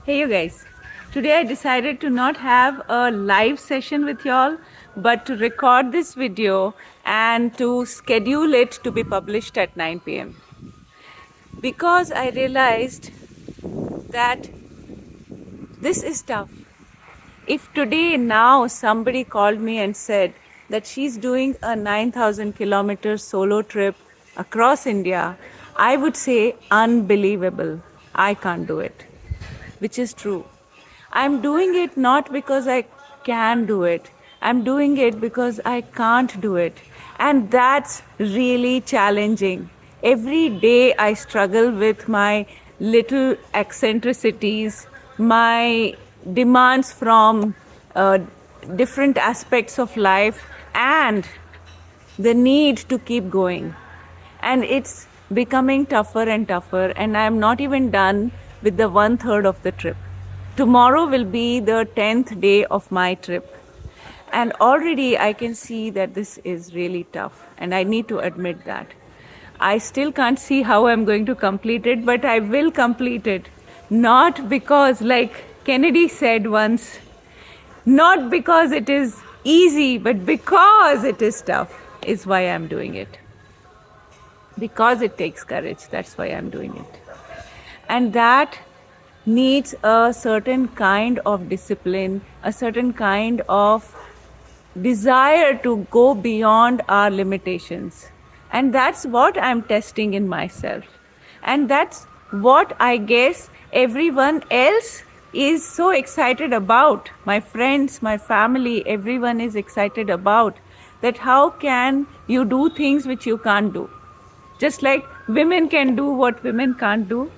Hey you guys, today I decided to not have a live session with y'all but to record this video and to schedule it to be published at 9 p.m. because I realized that this is tough. If today now somebody called me and said that she's doing a 9,000 kilometer solo trip across India, I would say unbelievable. I can't do it, which is true. I'm doing it not because I can do it. I'm doing it because I can't do it. And that's really challenging. Every day I struggle with my little eccentricities, my demands from uh, different aspects of life, and the need to keep going. And it's becoming tougher and tougher, and I'm not even done with the 1/3 of the trip. Tomorrow will be the 10th day of my trip. And already I can see that this is really tough, and I need to admit that. I still can't see how I'm going to complete it, but I will complete it. Not because, like Kennedy said once, not because it is easy, but because it is tough, is why I'm doing it. Because it takes courage, that's why I'm doing it. And that needs a certain kind of discipline, a certain kind of desire to go beyond our limitations. And that's what I'm testing in myself. And that's what I guess everyone else is so excited about. My friends, my family, everyone is excited about that. How can you do things which you can't do? Just like women can do what women can't do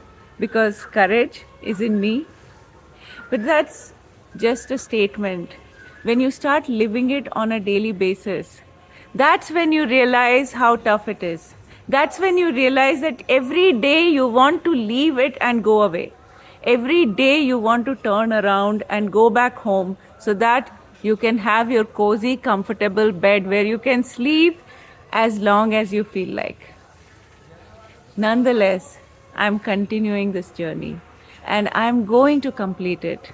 because courage is in me. But that's just a statement. When you start living it on a daily basis, that's when you realize how tough it is. That's when you realize that every day you want to leave it and go away. Every day you want to turn around and go back home so that you can have your cozy, comfortable bed where you can sleep as long as you feel like. Nonetheless, I'm continuing this journey and I'm going to complete it.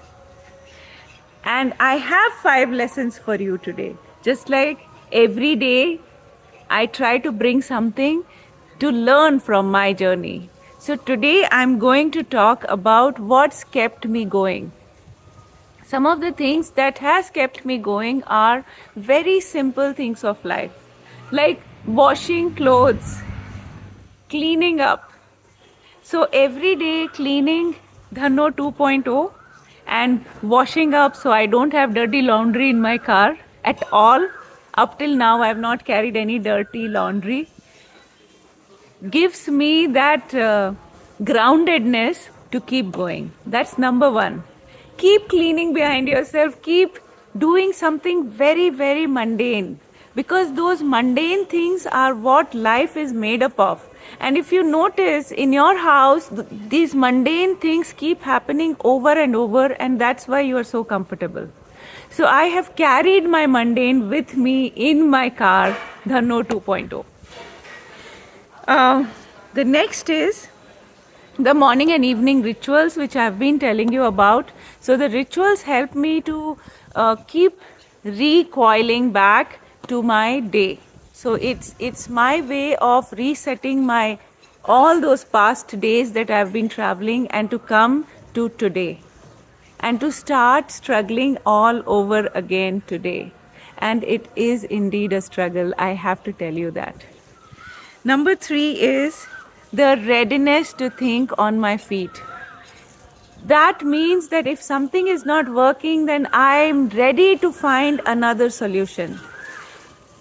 And I have 5 lessons for you today. Just like every day, I try to bring something to learn from my journey. So today, I'm going to talk about what's kept me going. Some of the things that has kept me going are very simple things of life, like washing clothes, cleaning up. So every day cleaning Dhanno 2.0 and washing up so I don't have dirty laundry in my car at all. Up till now I have not carried any dirty laundry. Gives me that groundedness to keep going. That's number one. Keep cleaning behind yourself. Keep doing something very, very mundane. Because those mundane things are what life is made up of. And if you notice in your house, these mundane things keep happening over and over, and that's why you are so comfortable. So I have carried my mundane with me in my car, Dhanno 2.0. The next is the morning and evening rituals, which I've been telling you about. So the rituals help me to keep recoiling back to my day. So it's my way of resetting my all those past days that I've been traveling and to come to today and to start struggling all over again today. And it is indeed a struggle, I have to tell you that. Number 3 is the readiness to think on my feet. That means that if something is not working, then I'm ready to find another solution.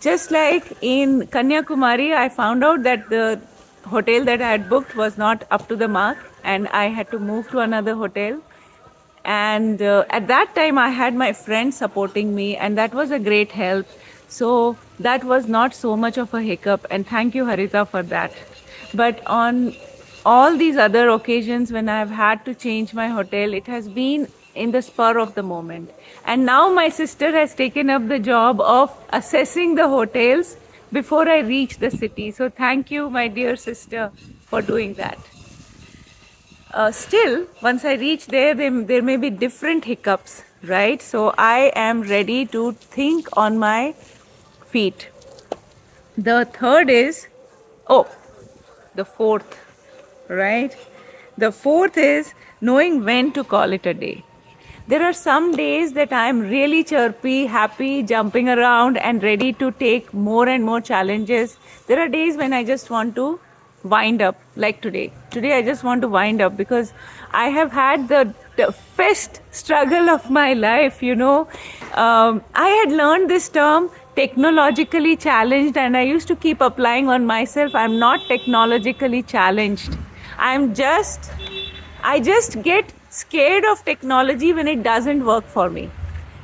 Just like in Kanyakumari, I found out that the hotel that I had booked was not up to the mark and I had to move to another hotel. And at that time, I had my friend supporting me, and that was a great help. So that was not so much of a hiccup, and thank you, Harita, for that. But on all these other occasions when I've had to change my hotel, it has been in the spur of the moment. And now my sister has taken up the job of assessing the hotels before I reach the city. So thank you, my dear sister, for doing that. Still, once I reach there, there may be different hiccups, right? So I am ready to think on my feet. The third is, oh, the fourth, right? The fourth is knowing when to call it a day. There are some days that I'm really chirpy, happy, jumping around, and ready to take more and more challenges. There are days when I just want to wind up, like today. Today, I just want to wind up because I have had the toughest struggle of my life, you know. I had learned this term technologically challenged, and I used to keep applying on myself. I'm not technologically challenged. I just get scared of technology when it doesn't work for me.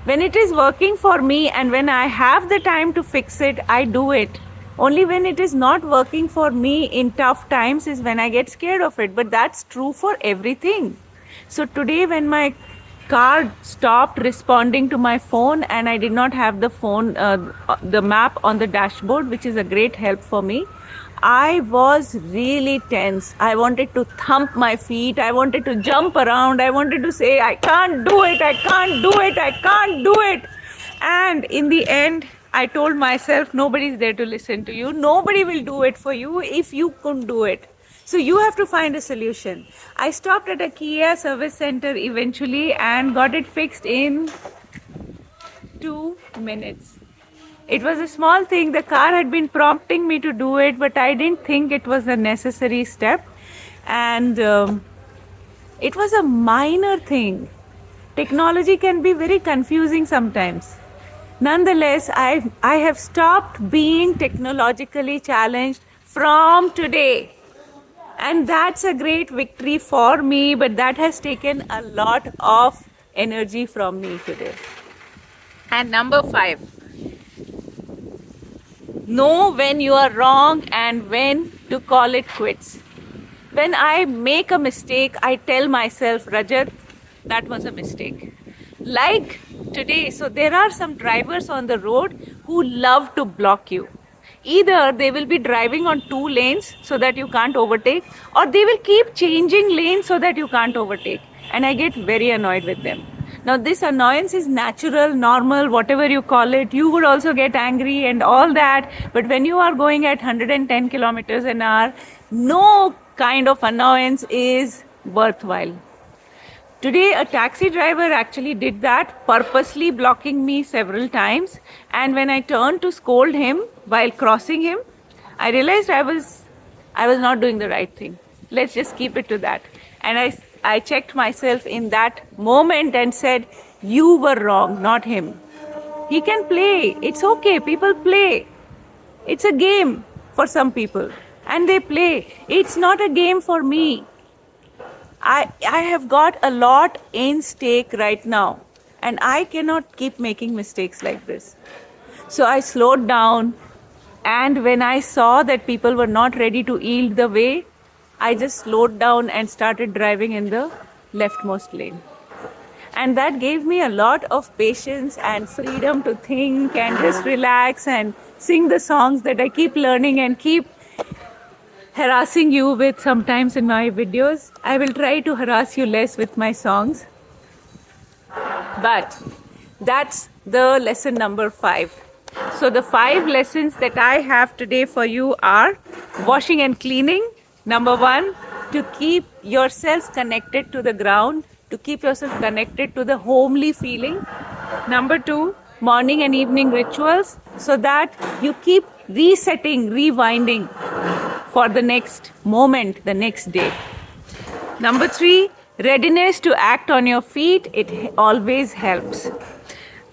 When it is working for me and when I have the time to fix it, I do it. Only when it is not working for me in tough times is when I get scared of it. But that's true for everything. So today, when my car stopped responding to my phone and I did not have the map on the dashboard, which is a great help for me, I was really tense. I wanted to thump my feet. I wanted to jump around. I wanted to say, I can't do it. I can't do it. I can't do it. And in the end, I told myself, nobody's there to listen to you. Nobody will do it for you if you couldn't do it. So you have to find a solution. I stopped at a Kia service center eventually and got it fixed in 2 minutes. It was a small thing. The car had been prompting me to do it, but I didn't think it was a necessary step. And it was a minor thing. Technology can be very confusing sometimes. Nonetheless, I have stopped being technologically challenged from today. And that's a great victory for me, but that has taken a lot of energy from me today. And number 5. Know when you are wrong and when to call it quits. When I make a mistake, I tell myself, Rajat, that was a mistake. Like today, so there are some drivers on the road who love to block you. Either they will be driving on 2 lanes so that you can't overtake, or they will keep changing lanes so that you can't overtake. And I get very annoyed with them. Now, this annoyance is natural, normal, whatever you call it. You would also get angry and all that. But when you are going at 110 kilometers an hour, no kind of annoyance is worthwhile. Today, a taxi driver actually did that, purposely blocking me several times. And when I turned to scold him while crossing him, I realized I was not doing the right thing. Let's just keep it to that. And I checked myself in that moment and said, you were wrong, not him. He can play. It's okay. People play. It's a game for some people. And they play. It's not a game for me. I have got a lot in stake right now. And I cannot keep making mistakes like this. So I slowed down. And when I saw that people were not ready to yield the way, I just slowed down and started driving in the leftmost lane. And that gave me a lot of patience and freedom to think and just relax and sing the songs that I keep learning and keep harassing you with sometimes in my videos. I will try to harass you less with my songs. But that's the lesson number 5. So the 5 lessons that I have today for you are washing and cleaning. Number 1, to keep yourself connected to the ground, to keep yourself connected to the homely feeling. Number 2, morning and evening rituals, so that you keep resetting, rewinding for the next moment, the next day. Number 3, readiness to act on your feet. It always helps.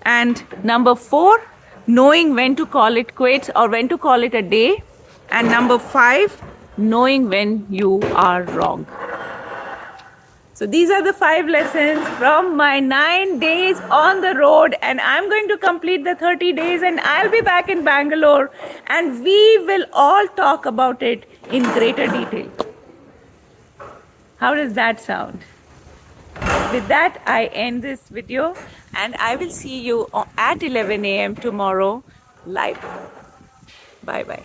And number 4, knowing when to call it quits or when to call it a day. And number 5, knowing when you are wrong. So these are the 5 lessons from my 9 days on the road, and I'm going to complete the 30 days and I'll be back in Bangalore and we will all talk about it in greater detail. How does that sound? With that, I end this video and I will see you at 11 a.m. tomorrow live. Bye-bye.